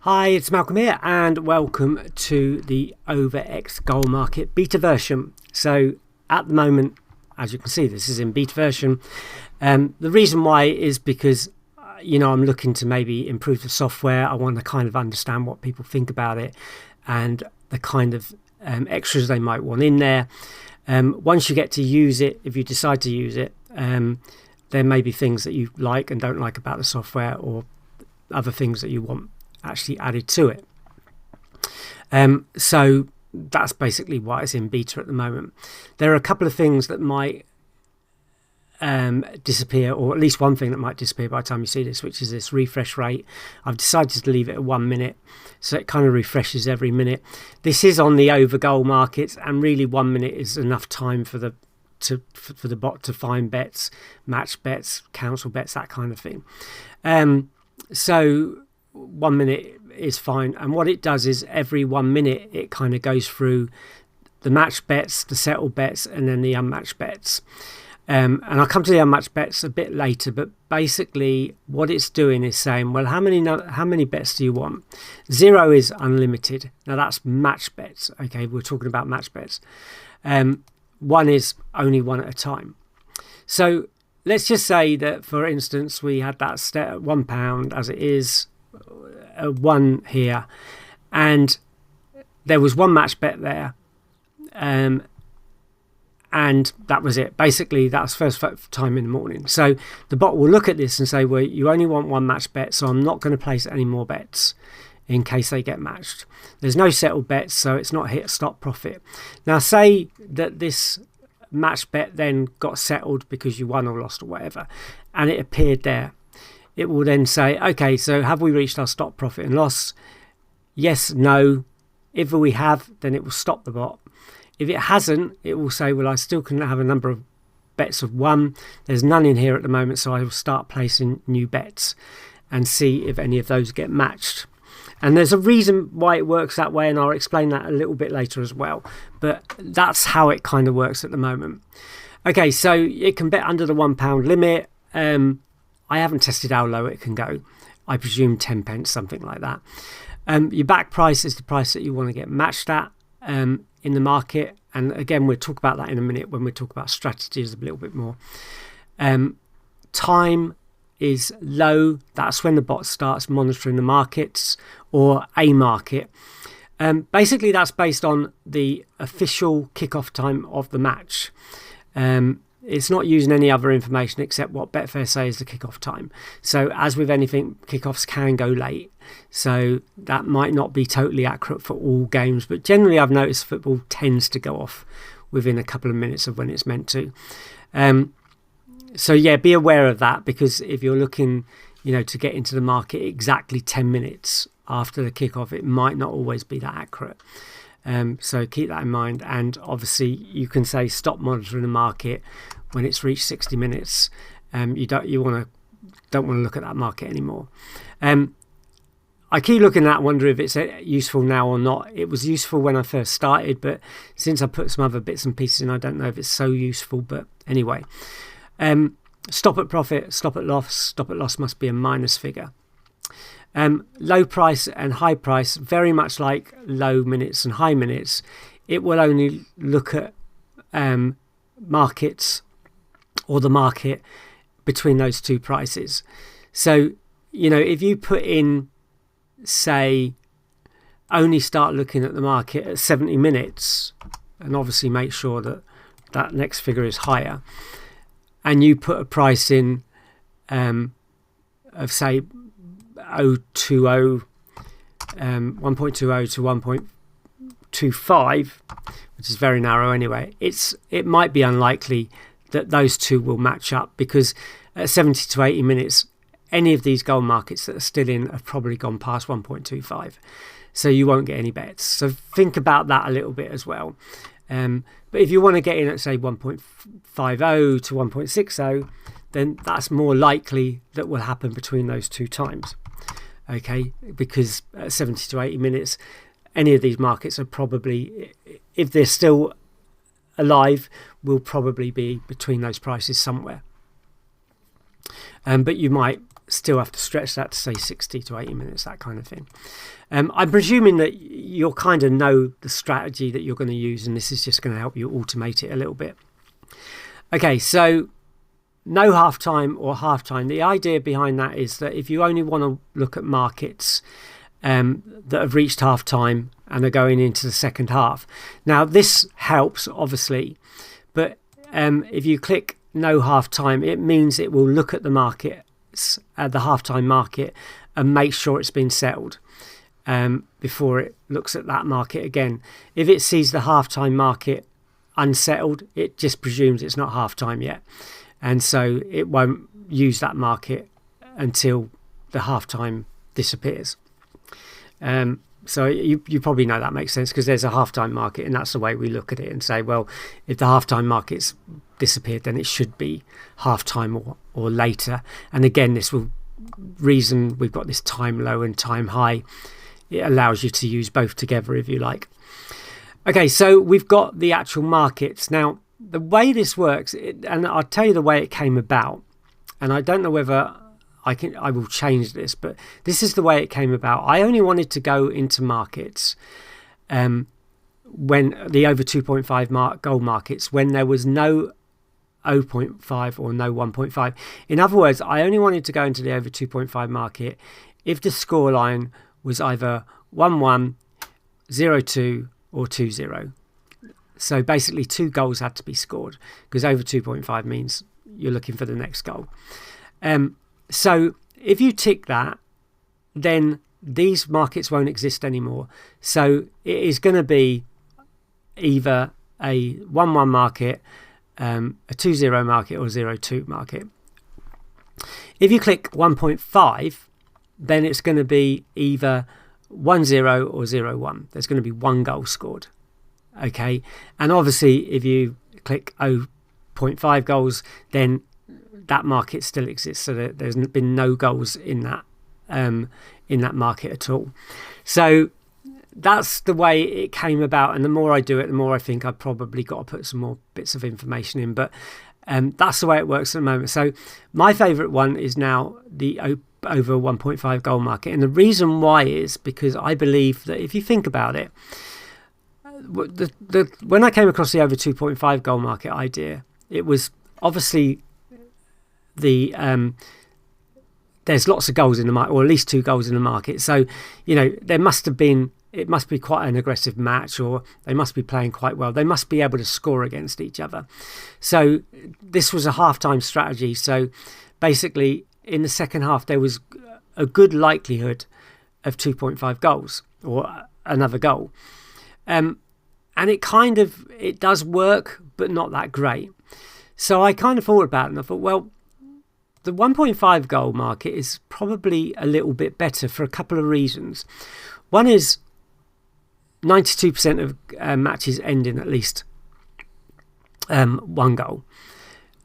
Hi, it's Malcolm here and welcome to the OverXgoal market beta version. So at the moment, as you can see, this is in beta version. The reason why is because I'm looking to maybe improve the software. I want to kind of understand what people think about it and the kind of extras they might want in there. Once you get to use it, if you decide to use it, there may be things that you like and don't like about the software, or other things that you want actually added to it. So that's basically why it's in beta at the moment. There are a couple of things that might disappear, or at least one thing that might disappear by the time you see this, which is this refresh rate. I've decided to leave it at 1 minute, so it kind of refreshes every minute. This is on the OverGoal markets, and really 1 minute is enough time for the bot to find bets, match bets, cancel bets, that kind of thing. So 1 minute is fine, and what it does is every 1 minute it kind of goes through the match bets, the settled bets, and then the unmatched bets. And I'll come to the unmatched bets a bit later, but basically what it's doing is saying, well, how many bets do you want? 0 is unlimited. Now that's match bets. Okay, we're talking about match bets. 1 is only one at a time. So let's just say that, for instance, we had that set at £1 as it is, 1 here, and there was one match bet there, and that was it. Basically, that's first time in the morning. So the bot will look at this and say, well, you only want one match bet, so I'm not going to place any more bets in case they get matched. There's no settled bets, so it's not hit stop profit. Now say that this match bet then got settled because you won or lost or whatever, and it appeared there. It will then say, okay, so have we reached our stop profit and loss? Yes, no. If we have, then it will stop the bot. If it hasn't, it will say, well, I still can have a number of bets of 1. There's none in here at the moment, so I will start placing new bets and see if any of those get matched. And there's a reason why it works that way, and I'll explain that a little bit later as well. But that's how it kind of works at the moment. Okay, so it can bet under the £1 limit. I haven't tested how low it can go. I presume 10 pence, something like that. Your back price is the price that you want to get matched at in the market. And again, we'll talk about that in a minute when we talk about strategies a little bit more. Time is low. That's when the bot starts monitoring the markets or a market. Basically, that's based on the official kickoff time of the match. It's not using any other information except what Betfair say is the kickoff time. So as with anything, kickoffs can go late. So that might not be totally accurate for all games, but generally I've noticed football tends to go off within a couple of minutes of when it's meant to. So yeah, be aware of that, because if you're looking, to get into the market exactly 10 minutes after the kickoff, it might not always be that accurate. So keep that in mind, and obviously you can say stop monitoring the market when it's reached 60 minutes. You don't want to look at that market anymore. I keep looking at, wonder if it's useful now or not. It was useful when I first started, but since I put some other bits and pieces in, I don't know if it's so useful. But anyway, stop at profit, stop at loss. Stop at loss must be a minus figure. Low price and high price, very much like low minutes and high minutes, it will only look at markets, or the market between those two prices. So if you put in, say, only start looking at the market at 70 minutes, and obviously make sure that that next figure is higher, and you put a price in of say 1.20 to 1.25, which is very narrow anyway, it might be unlikely that those two will match up, because at 70 to 80 minutes, any of these gold markets that are still in have probably gone past 1.25, so you won't get any bets. So think about that a little bit as well. But if you want to get in at, say, 1.50 to 1.60, then that's more likely that will happen between those two times. Okay, because at 70 to 80 minutes, any of these markets are probably, if they're still alive, will probably be between those prices somewhere. But you might still have to stretch that to say 60 to 80 minutes, that kind of thing. I'm presuming that you'll kind of know the strategy that you're going to use, and this is just going to help you automate it a little bit. Okay, so no halftime or halftime. The idea behind that is that if you only want to look at markets that have reached halftime and are going into the second half. Now, this helps, obviously, but if you click no halftime, it means it will look at the markets, at the halftime market, and make sure it's been settled before it looks at that market again. If it sees the halftime market unsettled, it just presumes it's not halftime yet, and so it won't use that market until the halftime disappears. So you probably know that makes sense, because there's a halftime market, and that's the way we look at it and say, well, if the halftime market's disappeared, then it should be halftime or later. And again, this will reason we've got this time low and time high. It allows you to use both together if you like. Okay, so we've got the actual markets. Now, the way this works, and I'll tell you the way it came about, and I don't know whether I will change this, but this is the way it came about. I only wanted to go into markets when the over 2.5 goal markets, when there was no 0.5 or no 1.5. In other words, I only wanted to go into the over 2.5 market if the scoreline was either 1-1, 0-2 or 2-0. So basically 2 goals had to be scored, because over 2.5 means you're looking for the next goal. So if you tick that, then these markets won't exist anymore. So it is going to be either a 1-1 market, a 2-0 market, or 0-2 market. If you click 1.5, then it's going to be either 1-0 or 0-1. There's going to be 1 goal scored. Okay, and obviously if you click 0.5 goals, then that market still exists, so there's been no goals in that market at all. So that's the way it came about, and the more I do it, the more I think I've probably got to put some more bits of information in, but that's the way it works at the moment. So my favourite one is now the over 1.5 goal market, and the reason why is because I believe that if you think about it, when I came across the over 2.5 goal market idea, it was obviously there's lots of goals in the market, or at least 2 goals in the market. So, it must be quite an aggressive match, or they must be playing quite well. They must be able to score against each other. So this was a halftime strategy. So basically in the second half, there was a good likelihood of 2.5 goals or another goal. And it does work, but not that great. So I kind of thought about it, and I thought, well, the 1.5 goal market is probably a little bit better for a couple of reasons. One is 92% of matches end in at least 1 goal.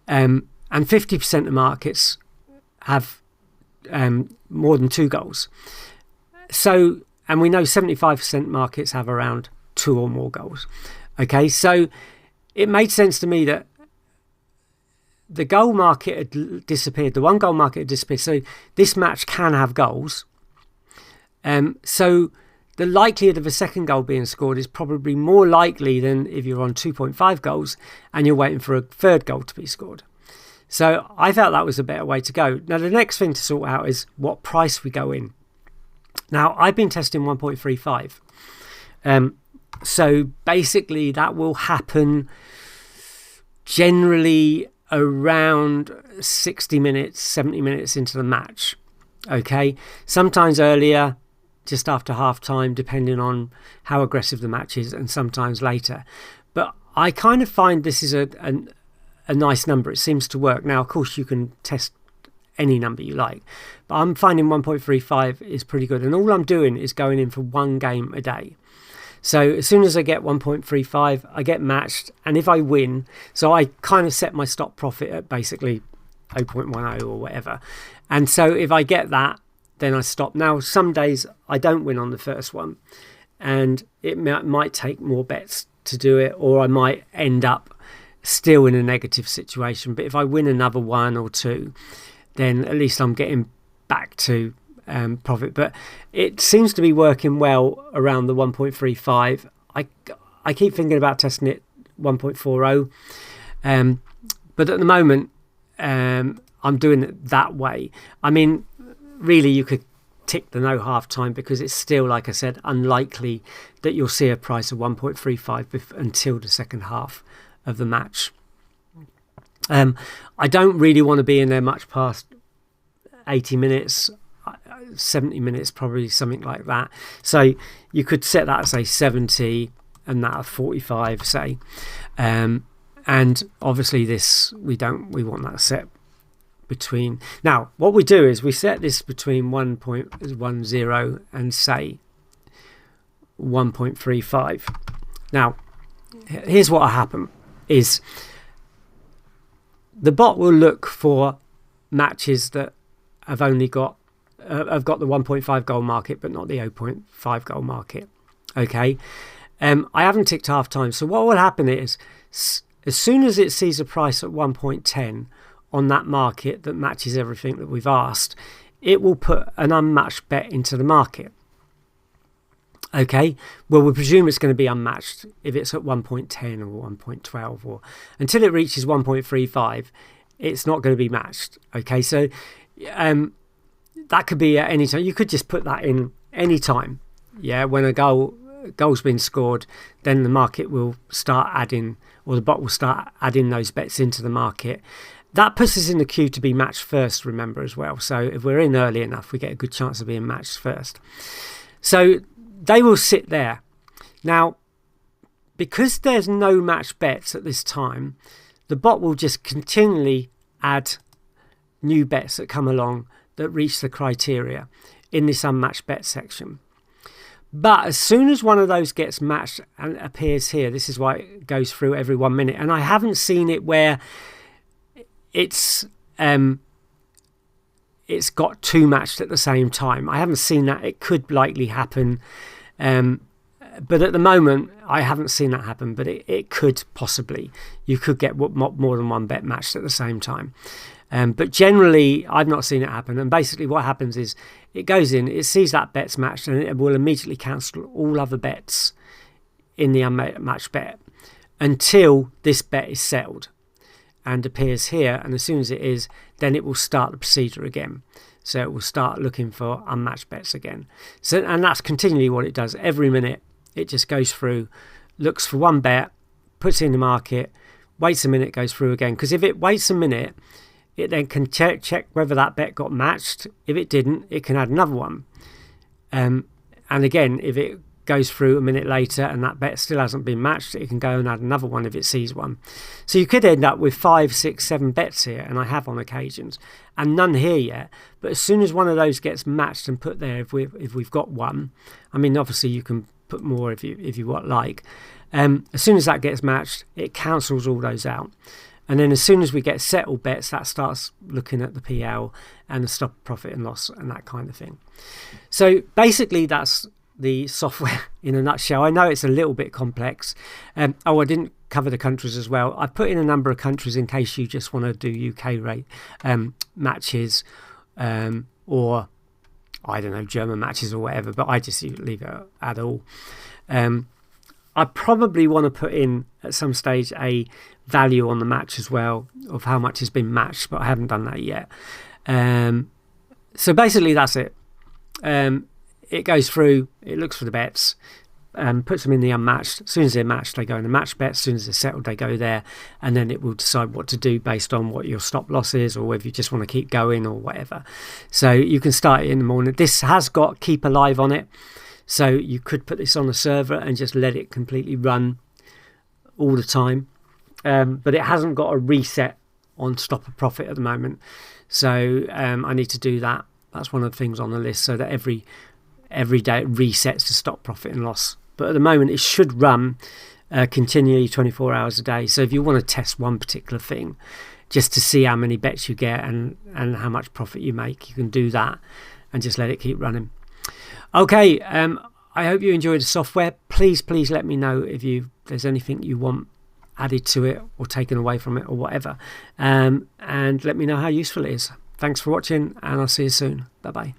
And 50% of markets have more than 2 goals. So, and we know 75% markets have around 2 or more goals. Okay, so it made sense to me that the goal market had disappeared. The 1 goal market had disappeared. So this match can have goals. So the likelihood of a second goal being scored is probably more likely than if you're on 2.5 goals and you're waiting for a third goal to be scored. So I felt that was a better way to go. Now, the next thing to sort out is what price we go in. Now, I've been testing 1.35. So basically that will happen generally around 60 minutes, 70 minutes into the match. Okay, sometimes earlier, just after half time, depending on how aggressive the match is, and sometimes later. But I kind of find this is a nice number. It seems to work. Now, of course, you can test any number you like, but I'm finding 1.35 is pretty good, and all I'm doing is going in for 1 game a day. So as soon as I get 1.35, I get matched, and if I win, so I kind of set my stop profit at basically 0.10 or whatever, and so if I get that, then I stop. Now, some days I don't win on the first one, and it might take more bets to do it, or I might end up still in a negative situation. But if I win another 1 or 2, then at least I'm getting back to profit. But it seems to be working well around the 1.35. I keep thinking about testing it 1.40, but at the moment I'm doing it that way. I mean, really, you could tick the no half time, because it's still, like I said, unlikely that you'll see a price of 1.35 until the second half of the match. I don't really want to be in there much past 80 minutes, 70 minutes, probably something like that. So you could set that at, say, 70 and that at 45, say. And obviously this, we want that set between. Now, what we do is we set this between 1.10 and, say, 1.35. Now, here's what will happen is the bot will look for matches that have only got the 1.5 goal market but not the 0.5 goal market. Okay, I haven't ticked half time, so what will happen is as soon as it sees a price at 1.10 on that market that matches everything that we've asked, it will put an unmatched bet into the market. Okay, well, we presume it's going to be unmatched if it's at 1.10 or 1.12, or until it reaches 1.35, it's not going to be matched. Okay, so that could be at any time. You could just put that in any time. Yeah, when a goal's been scored, then the market will start adding, or the bot will start adding those bets into the market. That puts us in the queue to be matched first, remember, as well. So if we're in early enough, we get a good chance of being matched first. So they will sit there. Now, because there's no match bets at this time, the bot will just continually add new bets that come along that reach the criteria in this unmatched bet section. But as soon as one of those gets matched and appears here, this is why it goes through every 1 minute. And I haven't seen it where it's got two matched at the same time. I haven't seen that. It could likely happen. But at the moment, I haven't seen that happen, but it could possibly. You could get more than one bet matched at the same time. But generally, I've not seen it happen. And basically what happens is it goes in, it sees that bet's matched, and it will immediately cancel all other bets in the unmatched bet until this bet is settled and appears here. And as soon as it is, then it will start the procedure again. So it will start looking for unmatched bets again. So, and that's continually what it does. Every minute, it just goes through, looks for one bet, puts it in the market, waits a minute, goes through again. Because if it waits a minute, it then can check whether that bet got matched. If it didn't, it can add another one. And again, if it goes through a minute later and that bet still hasn't been matched, it can go and add another one if it sees one. So you could end up with 5, 6, 7 bets here, and I have on occasions, and none here yet. But as soon as one of those gets matched and put there, if we've got one, I mean, obviously you can put more if you like. As soon as that gets matched, it cancels all those out. And then as soon as we get settled bets, that starts looking at the PL and the stop profit and loss and that kind of thing. So basically that's the software in a nutshell. I know it's a little bit complex. I didn't cover the countries as well. I put in a number of countries in case you just want to do UK rate matches or, I don't know, German matches or whatever, but I just leave it at all. I probably want to put in at some stage a value on the match as well of how much has been matched, but I haven't done that yet. So basically that's it. It goes through, it looks for the bets, puts them in the unmatched. As soon as they're matched, they go in the match bet. As soon as they're settled, they go there, and then it will decide what to do based on what your stop loss is, or whether you just want to keep going or whatever. So you can start it in the morning. This has got keep alive on it, so you could put this on the server and just let it completely run all the time. But it hasn't got a reset on stop a profit at the moment, so I need to do that. That's one of the things on the list, so that every day it resets to stop profit and loss. But at the moment it should run continually 24 hours a day. So if you want to test one particular thing just to see how many bets you get and how much profit you make, you can do that and just let it keep running. Okay, I hope you enjoyed the software. Please let me know if there's anything you want added to it or taken away from it or whatever, and let me know how useful it is. Thanks for watching, and I'll see you soon. Bye bye.